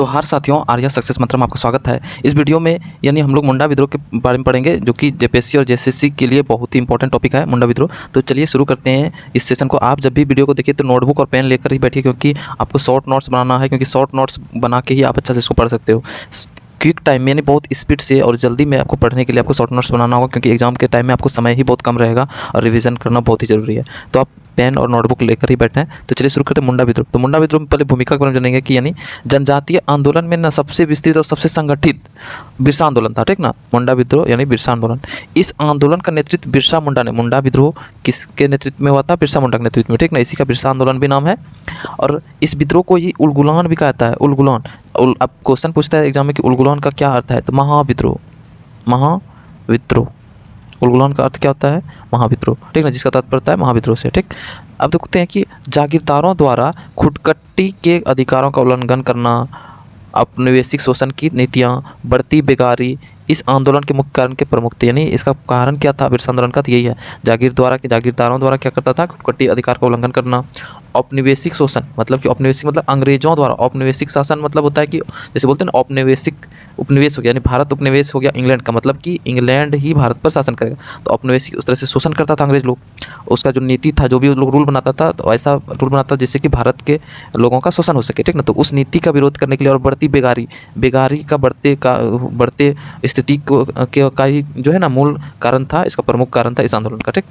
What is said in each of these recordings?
तो हर साथियों, आर्या सक्सेस मंत्र में आपका स्वागत है। इस वीडियो में यानी हम लोग मुंडा विद्रोह के बारे में पढ़ेंगे, जो कि जेपीएससी और जेएसएससी के लिए बहुत ही इंपॉर्टेंट टॉपिक है, मुंडा विद्रोह। तो चलिए शुरू करते हैं इस सेशन को। आप जब भी वीडियो को देखिए तो नोटबुक और पेन लेकर ही बैठिए, क्योंकि आपको शॉर्ट नोट्स बनाना है, क्योंकि शॉर्ट नोट्स बना के ही आप अच्छा से इसको पढ़ सकते हो। क्विक टाइम में यानी बहुत स्पीड से और जल्दी में आपको पढ़ने के लिए आपको शॉर्ट नोट्स बनाना होगा, क्योंकि एग्जाम के टाइम में आपको समय ही बहुत कम रहेगा और रिवीजन करना बहुत ही जरूरी है। तो आप पेन और नोटबुक लेकर ही बैठे हैं। तो चलिए शुरू करते हैं मुंडा विद्रोह। तो मुंडा विद्रोह में पहले भूमिका के बारे में जानेंगे कि यानी जनजातीय आंदोलन में ना सबसे विस्तृत और सबसे संगठित बिरसा आंदोलन था, ठीक ना। मुंडा विद्रोह यानी बिरसा आंदोलन। इस आंदोलन का नेतृत्व बिरसा मुंडा ने, मुंडा विद्रोह किसके नेतृत्व में हुआ था? बिरसा मुंडा के नेतृत्व में, ठीक ना। इसी का बिरसा आंदोलन भी नाम है। और इस विद्रोह को ही उलगुलान भी कहता है। उलगुलान, अब क्वेश्चन पूछता है एग्जाम में कि उलगुलान का क्या अर्थ है, तो महाविद्रोह, महाविद्रोह। उलगुलान का अर्थ क्या होता है? महाविद्रोह, ठीक ना, जिसका तात्पर्य है महाविद्रोह से, ठीक। अब देखते हैं कि जागीरदारों द्वारा खुदकट्टी के अधिकारों का उल्लंघन करना, औपनिवेशिक शोषण की नीतियाँ, बढ़ती बेकारी इस आंदोलन के मुख्य कारण के प्रमुख थे। यानी इसका कारण क्या था बिरसा आंदोलन का? तो यही है, जागीरदारों द्वारा क्या करता था? खुदकट्टी अधिकार का उल्लंघन करना। औपनिवेशिक शोषण मतलब कि औपनिवेशिक मतलब अंग्रेजों द्वारा, औपनिवेशिक शासन मतलब होता है कि जैसे बोलते हैं ना औपनिवेशिक, उपनिवेश हो गया यानी भारत उपनिवेश हो गया इंग्लैंड का, मतलब कि इंग्लैंड ही भारत पर शासन करेगा। तो औपनिवेशिक उस तरह से शोषण करता था अंग्रेज लोग। उसका जो नीति था, जो भी लोग रूल बनाता था, तो ऐसा रूल बनाता जिससे कि भारत के लोगों का शोषण हो सके, ठीक ना। तो उस नीति का विरोध करने के लिए और बढ़ती बेगारी का बढ़ते स्थिति का ही जो है ना मूल कारण था, इसका प्रमुख कारण था इस आंदोलन का, ठीक।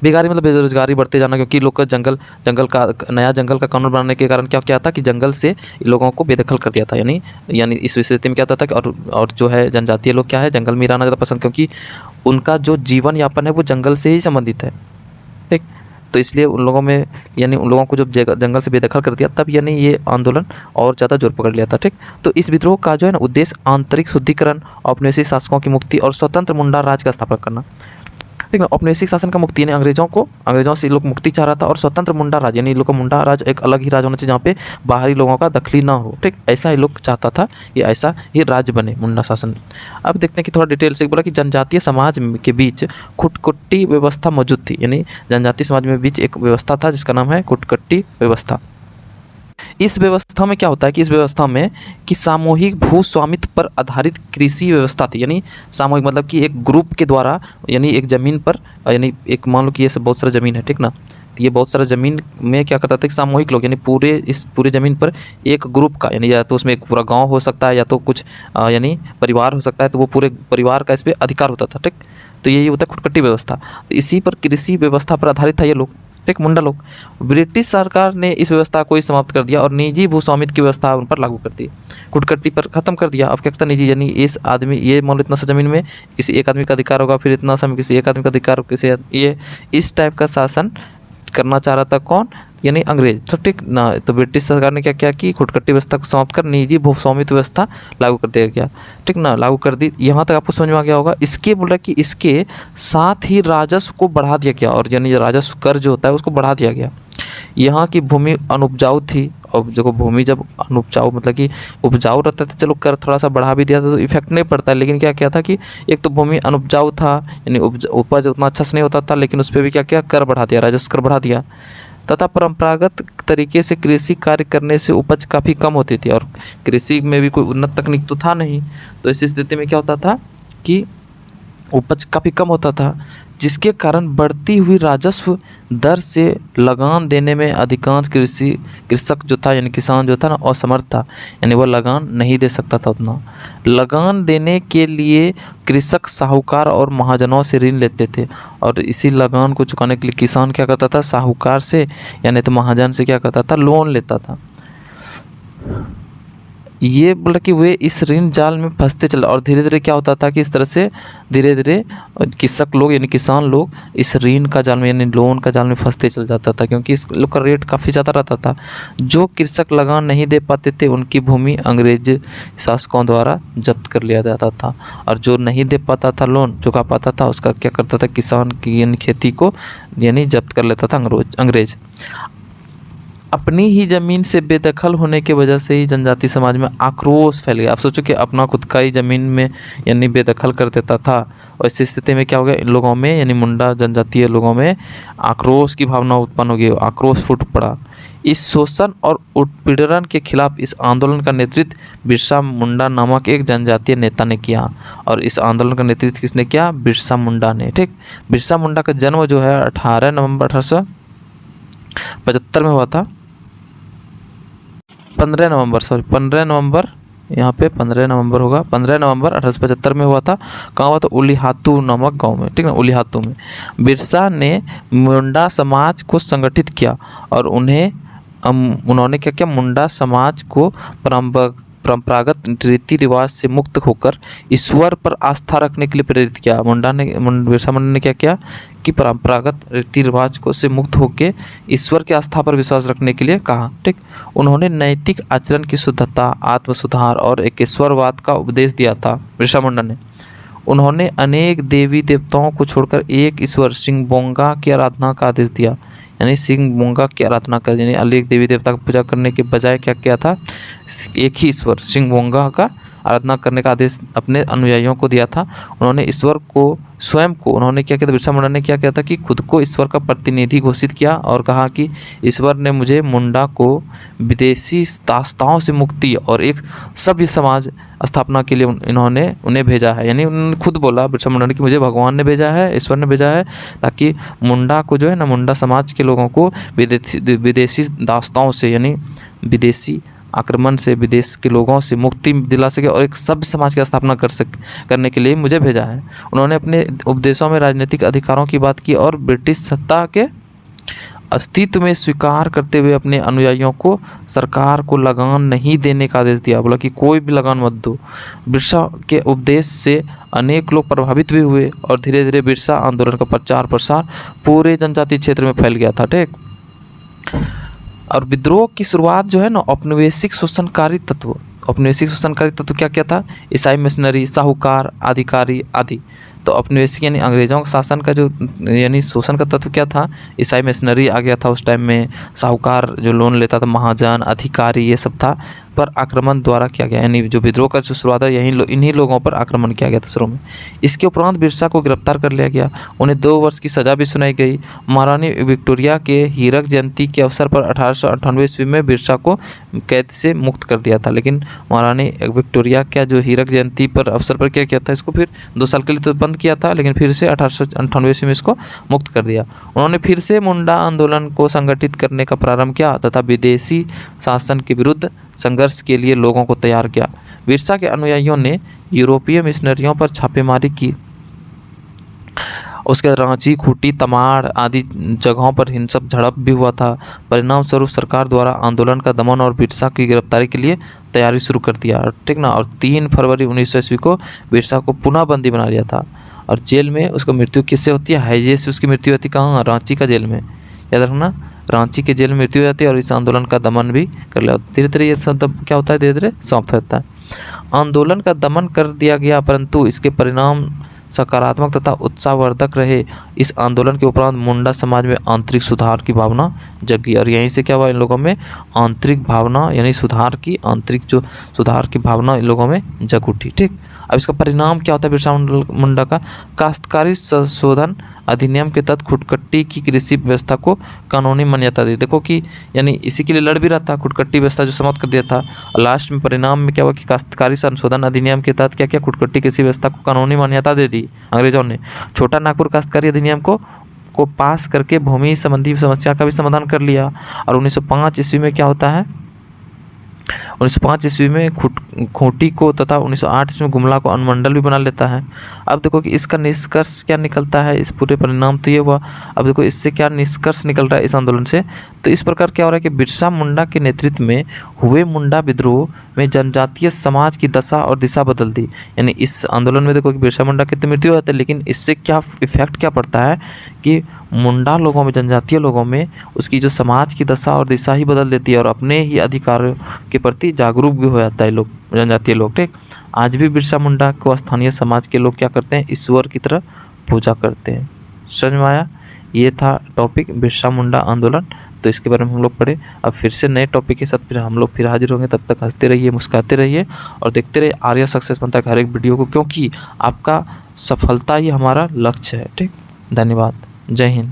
बेकारी मतलब बेरोजगारी बढ़ते जाना, क्योंकि लोग का नया जंगल का कानून बनाने के कारण क्या था कि जंगल से लोगों को बेदखल कर दिया था। यानी इस स्थिति में क्या होता था कि और जो है जनजातीय लोग क्या है, जंगल में रहना ज़्यादा पसंद, क्योंकि उनका जो जीवन यापन है वो जंगल से ही संबंधित है, ठीक। तो इसलिए उन लोगों में यानी उन लोगों को जब जंगल से बेदखल कर दिया, तब यानी ये आंदोलन और ज़्यादा जोर पकड़ लिया था, ठीक। तो इस विद्रोह का जो है ना उद्देश्य आंतरिक शुद्धिकरण, औपनिवेशिक शासकों की मुक्ति और स्वतंत्र मुंडा राज का स्थापना करना, ठीक है। औपनिवेशिक शासन का मुक्ति यानी अंग्रेजों से लोग मुक्ति चाह रहा था, और स्वतंत्र मुंडा राज यानी लोग का मुंडा राज एक अलग ही राज होना चाहिए, जहाँ पे बाहरी लोगों का दखली ना हो, ठीक। ऐसा ही लोग चाहता था, ये ऐसा ही राज्य बने मुंडा शासन। अब देखते हैं कि थोड़ा डिटेल से बोला कि जनजातीय समाज के बीच खुदकट्टी व्यवस्था मौजूद थी। यानी जनजातीय समाज में बीच एक व्यवस्था था जिसका नाम है खुदकट्टी व्यवस्था। इस व्यवस्था में क्या होता है कि इस व्यवस्था में कि सामूहिक भू स्वामित्व पर आधारित कृषि व्यवस्था थी। यानी सामूहिक मतलब कि एक ग्रुप के द्वारा, यानी एक ज़मीन पर, यानी एक मान लो कि ये सब बहुत सारा ज़मीन है, ठीक ना। तो ये बहुत सारा ज़मीन में क्या करता था कि सामूहिक लोग, यानी पूरे ज़मीन पर एक ग्रुप का, यानी या तो उसमें एक पूरा गाँव हो सकता है या तो कुछ यानी परिवार हो सकता है, तो वो पूरे परिवार का इस पर अधिकार होता था, ठीक। तो यही होता है खुदकट्टी व्यवस्था। तो इसी पर कृषि व्यवस्था पर आधारित था ये लोग, ठीक, मुंडा लोग। ब्रिटिश सरकार ने इस व्यवस्था को ही समाप्त कर दिया और निजी भूस्वामित्व की व्यवस्था उन पर लागू कर दी, खुदकट्टी पर खत्म कर दिया। अब क्या करता निजी, यानी इस आदमी, ये मान लो इतना सा जमीन में किसी एक आदमी का अधिकार होगा, फिर इतना सा में किसी एक आदमी का अधिकार, किसी ये इस टाइप का शासन करना चाह रहा था कौन? यानी अंग्रेज, तो ठीक ना। तो ब्रिटिश सरकार ने क्या किया कि खुदकट्टी व्यवस्था को समाप्त कर निजी भूस्वामित्व व्यवस्था लागू कर दिया गया, ठीक ना, लागू कर दी। यहाँ तक आपको समझ में आ गया होगा। इसके बोल रहा कि इसके साथ ही राजस्व को बढ़ा दिया गया, और यानी राजस्व कर जो होता है उसको बढ़ा दिया गया। यहाँ की भूमि अनुपजाऊ थी, और देखो भूमि जब अनुपजाऊ मतलब कि उपजाऊ रहता था, चलो कर थोड़ा सा बढ़ा भी दिया था तो इफेक्ट नहीं पड़ता है। लेकिन क्या था कि एक तो भूमि अनुपजाऊ था, यानी उपज उतना अच्छा से नहीं होता था, लेकिन उस पर भी क्या कर बढ़ा दिया, राजस्व कर बढ़ा दिया। तथा परंपरागत तरीके से कृषि कार्य करने से उपज काफ़ी कम होती थी, और कृषि में भी कोई उन्नत तकनीक तो था नहीं। तो इस स्थिति में क्या होता था कि उपज काफ़ी कम होता था, जिसके कारण बढ़ती हुई राजस्व दर से लगान देने में अधिकांश कृषक जो था, यानी किसान जो था ना, असमर्थ था। यानी वह लगान नहीं दे सकता था उतना। लगान देने के लिए कृषक साहूकार और महाजनों से ऋण लेते थे, और इसी लगान को चुकाने के लिए किसान क्या करता था? साहूकार से यानी तो महाजन से क्या करता था? लोन लेता था। ये बोला कि वे इस ऋण जाल में फंसते चले, और धीरे धीरे क्या होता था कि इस तरह से धीरे धीरे कृषक लोग यानी किसान लोग इस ऋण का जाल में यानी लोन का जाल में फंसते चल जाता था, क्योंकि इस लोग का रेट काफ़ी ज़्यादा रहता था। जो कृषक लगान नहीं दे पाते थे उनकी भूमि अंग्रेज शासकों द्वारा जब्त कर लिया जाता था, और जो नहीं दे पाता था, लोन चुका पाता था, उसका क्या करता था? किसान की यानी खेती को यानी जब्त कर लेता था अंग्रेज। अपनी ही ज़मीन से बेदखल होने की वजह से ही जनजातीय समाज में आक्रोश फैल गया। आप सोचो कि अपना खुद का ही ज़मीन में यानी बेदखल कर देता था, और इस स्थिति में क्या हो गया? इन लोगों में यानी मुंडा जनजातीय लोगों में आक्रोश की भावना उत्पन्न हो गई, आक्रोश फूट पड़ा। इस शोषण और उत्पीड़न के खिलाफ इस आंदोलन का नेतृत्व बिरसा मुंडा नामक एक जनजातीय नेता ने किया। और इस आंदोलन का नेतृत्व किसने किया? बिरसा मुंडा ने। ठीक, बिरसा मुंडा का जन्म जो है 18 नवंबर 1875 में हुआ था। 15 नवंबर यहाँ पे 15 नवंबर होगा, 15 नवंबर 1875 में हुआ था। कहाँ हुआ था? उलीहातू नामक गांव में। ठीक ना, उलीहातू में बिरसा ने मुंडा समाज को संगठित किया और उन्होंने क्या किया? मुंडा समाज को परंपरागत रीति रिवाज से मुक्त होकर ईश्वर पर आस्था रखने के लिए प्रेरित किया। बिरसा मुंडा ने क्या किया कि परंपरागत रीति रिवाज को से मुक्त होकर ईश्वर की आस्था पर विश्वास रखने के लिए कहा। ठीक, उन्होंने नैतिक आचरण की शुद्धता, आत्म सुधार और एकेश्वरवाद का उपदेश दिया था। बिरसा मुंडा ने उन्होंने अनेक देवी देवताओं को छोड़कर एक ईश्वर सिंगबोंगा की आराधना का आदेश दिया। यानी सिंगबोंगा की आराधना कर, यानी अनेक देवी देवता की पूजा करने के बजाय क्या किया था? एक ही ईश्वर सिंगबोंगा का आराधना करने का आदेश अपने अनुयायियों को दिया था। उन्होंने ईश्वर को स्वयं को उन्होंने क्या किया था? बिरसा मुंडा ने क्या किया था कि खुद को ईश्वर का प्रतिनिधि घोषित किया और कहा कि ईश्वर ने मुझे मुंडा को विदेशी दासताओं से मुक्ति और एक सभ्य समाज स्थापना के लिए उन्हें भेजा है। यानी उन्होंने खुद बोला बिरसा मुंडा ने कि मुझे भगवान ने भेजा है, ईश्वर ने भेजा है, ताकि मुंडा को जो है ना, मुंडा समाज के लोगों को विदेशी दासताओं से, यानी विदेशी आक्रमण से, विदेश के लोगों से मुक्ति दिला सके और एक सभ्य समाज की स्थापना करने के लिए मुझे भेजा है। उन्होंने अपने उपदेशों में राजनीतिक अधिकारों की बात की और ब्रिटिश सत्ता के अस्तित्व में स्वीकार करते हुए अपने अनुयायियों को सरकार को लगान नहीं देने का आदेश दिया। बोला कि कोई भी लगान मत दो। बिरसा के उपदेश से अनेक लोग प्रभावित भी हुए और धीरे धीरे बिरसा आंदोलन का प्रचार प्रसार पूरे जनजातीय क्षेत्र में फैल गया था। ठीक, और विद्रोह की शुरुआत जो है ना, औपनिवेशिक शोषणकारी तत्व क्या क्या था? ईसाई मिशनरी, साहूकार, अधिकारी आदि। तो औपनिवेशिक यानी अंग्रेजों के शासन का जो यानी शोषण का तत्व क्या था? ईसाई मिशनरी आ गया था उस टाइम में। साहूकार जो लोन लेता था, महाजन, अधिकारी, ये सब था, पर आक्रमण द्वारा किया गया। यानी जो विद्रोह का जो शुरुआत है इन्हीं लोगों पर आक्रमण किया गया था शुरू में। इसके उपरांत बिरसा को गिरफ्तार कर लिया गया। उन्हें 2 वर्ष की सज़ा भी सुनाई गई। महारानी विक्टोरिया के हीरक जयंती के अवसर पर 1898 ईस्वी में बिरसा को कैद से मुक्त कर दिया था। लेकिन महारानी विक्टोरिया का जो हीरक जयंती पर अवसर पर क्या किया था? इसको फिर 2 साल के लिए तो बंद किया था, लेकिन फिर से 1898 ईस्वी में इसको मुक्त कर दिया। उन्होंने फिर से मुंडा आंदोलन को संगठित करने का प्रारंभ किया तथा विदेशी शासन के विरुद्ध संघर्ष के लिए लोगों को तैयार किया। बिरसा के अनुयायियों ने यूरोपीय मिशनरियों पर छापेमारी की। उसके रांची, खूंटी, तमाड़ आदि जगहों पर हिंसक झड़प भी हुआ था। परिणाम स्वरूप सरकार द्वारा आंदोलन का दमन और बिरसा की गिरफ्तारी के लिए तैयारी शुरू कर दिया। ठीक ना, और 3 फरवरी 1900 ईस्वी को बिरसा को पुनः बंदी बना लिया था और जेल में उसको मृत्यु किससे होती है? हैजे से उसकी मृत्यु होती। कहाँ? रांची का जेल में। याद रखना, रांची के जेल में मृत्यु हो जाती है और इस आंदोलन का दमन भी कर लिया। धीरे धीरे ये सब क्या होता है? धीरे धीरे समाप्त होता है। आंदोलन का दमन कर दिया गया, परंतु इसके परिणाम सकारात्मक तथा उत्साहवर्धक रहे। इस आंदोलन के उपरांत मुंडा समाज में आंतरिक सुधार की भावना जगी और यहीं से क्या हुआ? इन लोगों में आंतरिक भावना यानी आंतरिक जो सुधार की भावना इन लोगों में जग उठी। ठीक, अब इसका परिणाम क्या होता है? बिरसा मुंडा का काश्तकारी संशोधन अधिनियम के तहत खुटकट्टी की कृषि व्यवस्था को कानूनी मान्यता दी। देखो कि यानी इसी के लिए लड़ भी रहा था, खुटकट्टी व्यवस्था जो समाप्त कर दिया था। लास्ट में परिणाम में क्या हुआ कि काश्तकारी संशोधन अधिनियम के तहत क्या खुटकट्टी कृषि व्यवस्था को कानूनी मान्यता दे दी अंग्रेजों ने। छोटा नागपुर काश्तकारी अधिनियम को पास करके भूमि संबंधी समस्या का भी समाधान कर लिया। और 1905 ईस्वी में क्या होता है? 1905 ईस्वी में खूंटी को तथा 1908 ईस्वी में गुमला को अनुमंडल भी बना लेता है। अब देखो कि इसका निष्कर्ष क्या निकलता है? इस पूरे परिणाम तो ये हुआ। अब देखो इससे क्या निष्कर्ष निकल रहा है इस आंदोलन से? तो इस प्रकार क्या हो रहा है कि बिरसा मुंडा के नेतृत्व में हुए मुंडा विद्रोह में जनजातीय समाज की दशा और दिशा बदल दी। यानी इस आंदोलन में देखो कि बिरसा मुंडा की तो मृत्यु होती है, लेकिन इससे क्या इफेक्ट क्या पड़ता है कि मुंडा लोगों में, जनजातीय लोगों में उसकी जो समाज की दशा और दिशा ही बदल देती है और अपने ही अधिकारों के प्रति जागरूक भी हो जाता है लोग, जनजातीय लोग। ठीक, आज भी बिरसा मुंडा को स्थानीय समाज के लोग क्या करते हैं? ईश्वर की तरह पूजा करते हैं। समझ में आया? ये था टॉपिक बिरसा मुंडा आंदोलन। तो इसके बारे में हम लोग पढ़े। अब फिर से नए टॉपिक के साथ हम लोग हाजिर होंगे। तब तक हंसते रहिए, मुस्कुराते रहिए और देखते रहिए आर्या सक्सेस मंत्र का हर एक वीडियो को, क्योंकि आपका सफलता ही हमारा लक्ष्य है। ठीक, धन्यवाद। जय हिंद।